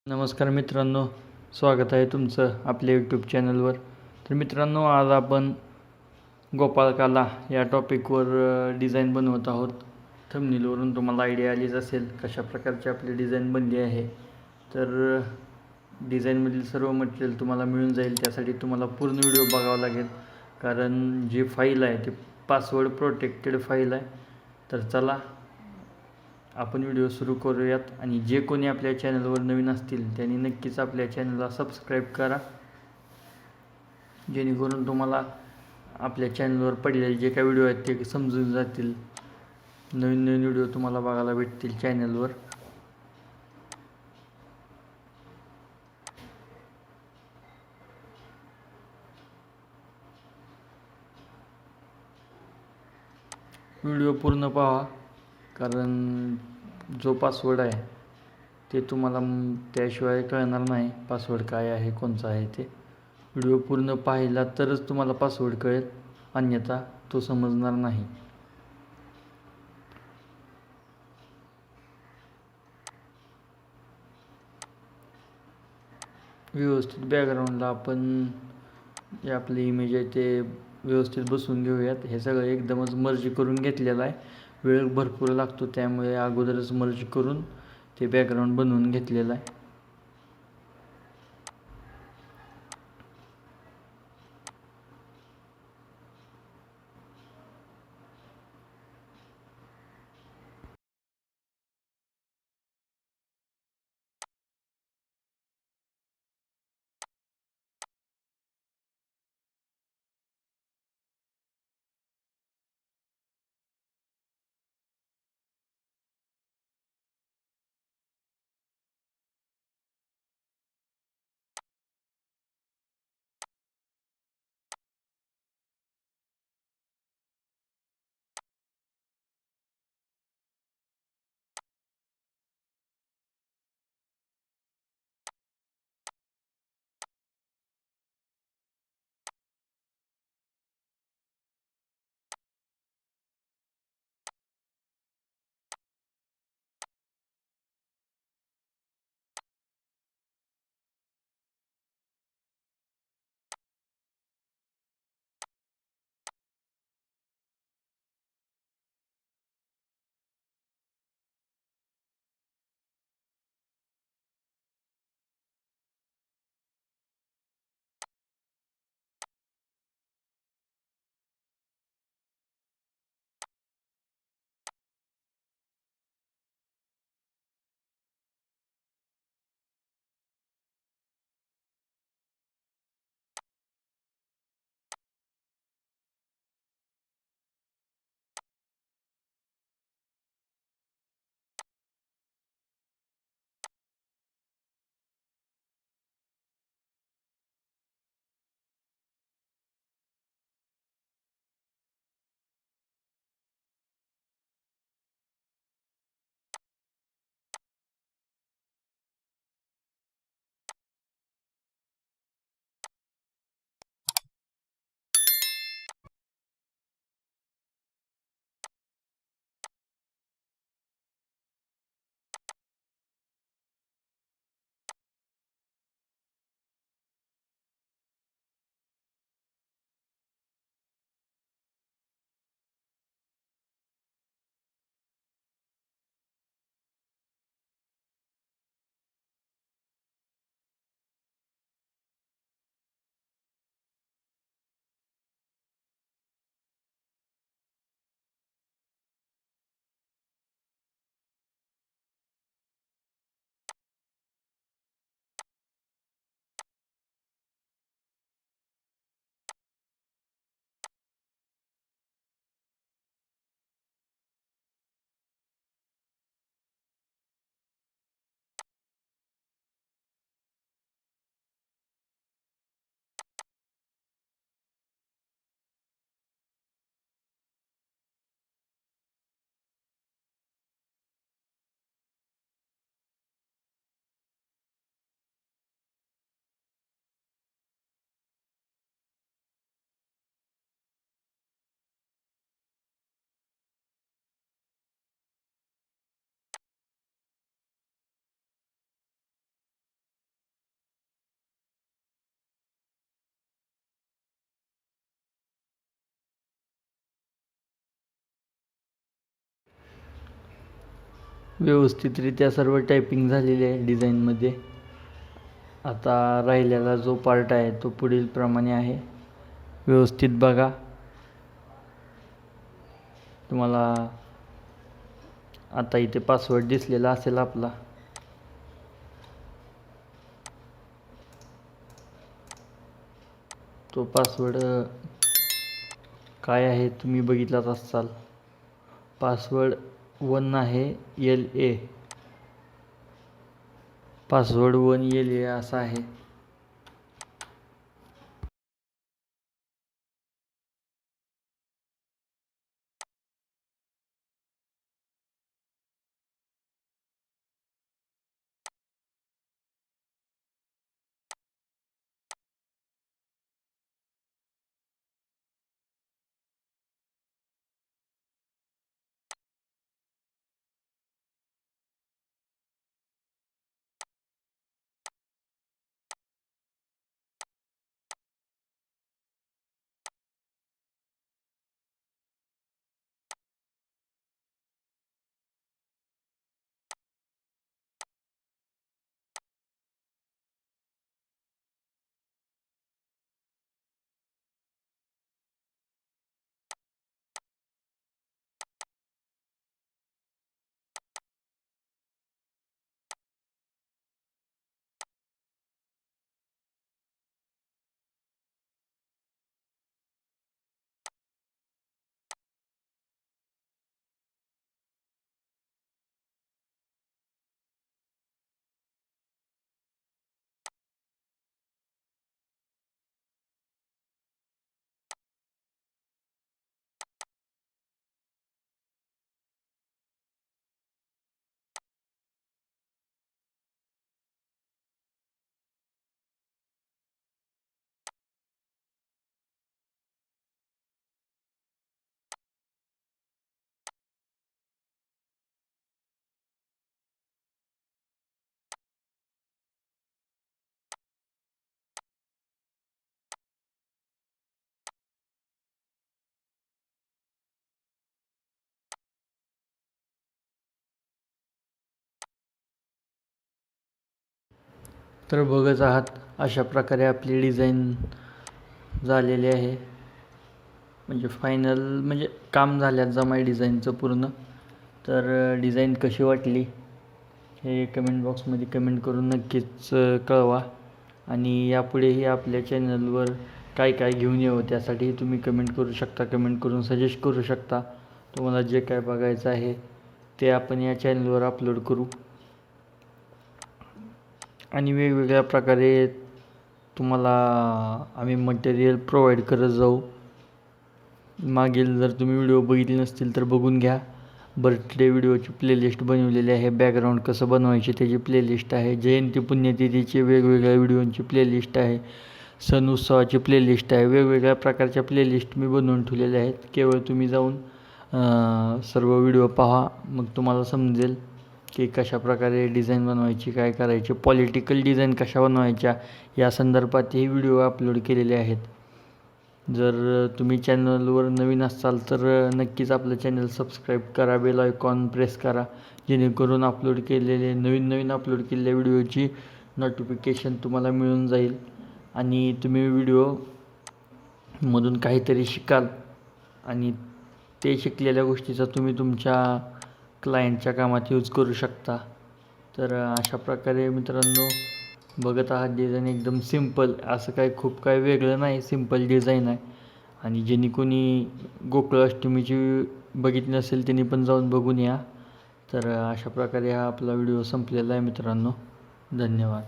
नमस्कार मित्रांनो, स्वागत आहे तुमचं आपल्या यूट्यूब चॅनलवर. तर मित्रांनो, आज आपण गोपाळकाला या टॉपिकवर डिझाईन बनवत आहोत. थंबनेलवरून तुम्हाला आयडिया आलीच असेल कशा प्रकारची आपली डिझाईन बनली आहे. तर डिझाईनमधील सर्व मटेरियल तुम्हाला मिळून जाईल. त्यासाठी तुम्हाला पूर्ण व्हिडिओ बघावा लागेल, कारण जी फाईल आहे ती पासवर्ड प्रोटेक्टेड फाईल आहे. तर चला आपण व्हिडिओ सुरू करूयात. आणि जे कोणी आपल्या चॅनलवर नवीन असतील त्यांनी नक्कीच आपल्या चॅनलला सबस्क्राईब करा, जेणेकरून तुम्हाला आपल्या चॅनलवर पडलेले जे काही व्हिडिओ आहेत ते समजून जातील. नवीन नवीन व्हिडिओ तुम्हाला बघायला भेटतील चॅनलवर. व्हिडिओ पूर्ण पहा, कारण जो पासवर्ड आहे ते तुम्हाला त्याशिवाय कळणार नाही पासवर्ड काय आहे, कोणचा आहे ते. व्हिडिओ पूर्ण पाहिला तरच तुम्हाला पासवर्ड कळेल, अन्यथा तो समजणार नाही. व्यवस्थित बॅकग्राऊंडला आपण जे आपले इमेज आहे ते व्यवस्थित बसवून घेऊयात. हे सगळं एकदमच मर्ज करून घेतलेलं आहे. वेळ भरपूर लागतो, त्यामुळे अगोदरच मर्ज करून ते बॅकग्राऊंड बनवून घेतलेलं आहे. व्यवस्थितरित्या सर्व टायपिंग झालेले आहे डिझाईनमध्ये. आता राहिलेला जो पार्ट आहे तो पुढील प्रमाणे आहे. व्यवस्थित बघा. तुम्हाला आता इथे पासवर्ड दिसलेला असेल आपला. तो पासवर्ड काय आहे तुम्ही बघितलाच असाल. पासवर्ड 1 आहे LA. पासवर्ड 1 LA असा आहे. तर बघत आहात अशा प्रकारे आपली डिझाईन झालेली आहे. म्हणजे फायनल म्हणजे काम झाल्यात जमाय डिझाईनचं पूर्ण. तर डिझाईन कशी वाटली हे कमेंट बॉक्समध्ये कमेंट करून नक्कीच कळवा. आणि यापुढेही आपल्या चॅनलवर काय काय घेऊन येऊ त्यासाठी तुम्ही कमेंट करू शकता. कमेंट करून सजेस्ट करू शकता. तुम्हाला जे काय बघायचं आहे ते आपण या चॅनलवर अपलोड करू. आणि वेगवेगळ्या प्रकारे तुम्हाला आम्ही मटेरियल प्रोव्हाइड करत जाऊ. मागील जर तुम्ही व्हिडिओ बघितले नसतील तर बघून घ्या. बर्थडे व्हिडिओची प्लेलिस्ट बनवलेली आहे. बॅकग्राऊंड कसं बनवायचे त्याची प्लेलिस्ट आहे. जयंती पुण्यतिथीची वेगवेगळ्या व्हिडिओंची प्लेलिस्ट आहे. सण उत्सवाची प्लेलिस्ट आहे. वेगवेगळ्या प्रकारच्या प्लेलिस्ट मी बनवून ठेवलेल्या आहेत. केवळ तुम्ही जाऊन सर्व व्हिडिओ पहा, मग तुम्हाला समजेल की कशा प्रकारे डिझाईन बनवायची, काय करायचे, पॉलिटिकल डिझाईन कशा बनवायच्या या संदर्भातही व्हिडिओ अपलोड केलेले आहेत. जर तुम्ही चॅनलवर नवीन असाल तर नक्कीच आपलं चॅनल सबस्क्राईब करा. बेल आयकॉन प्रेस करा जेणेकरून अपलोड केलेले नवीन अपलोड केलेल्या व्हिडिओची नोटिफिकेशन तुम्हाला मिळून जाईल आणि तुम्ही व्हिडिओमधून काहीतरी शिकाल आणि ते शिकलेल्या गोष्टीचा तुम्ही तुमच्या क्लायंटच्या कामात यूज करू शकता. तर अशा प्रकारे मित्रांनो बघत आहात डिझाईन एकदम सिंपल, असं काय खूप काय वेगळं नाही, सिंपल डिझाईन आहे. आणि ज्यांनी कोणी गोकुळ अष्टमीची बघितली नसेल त्यांनी पण जाऊन बघून या. तर अशा प्रकारे हा आपला व्हिडिओ संपलेला आहे मित्रांनो. धन्यवाद.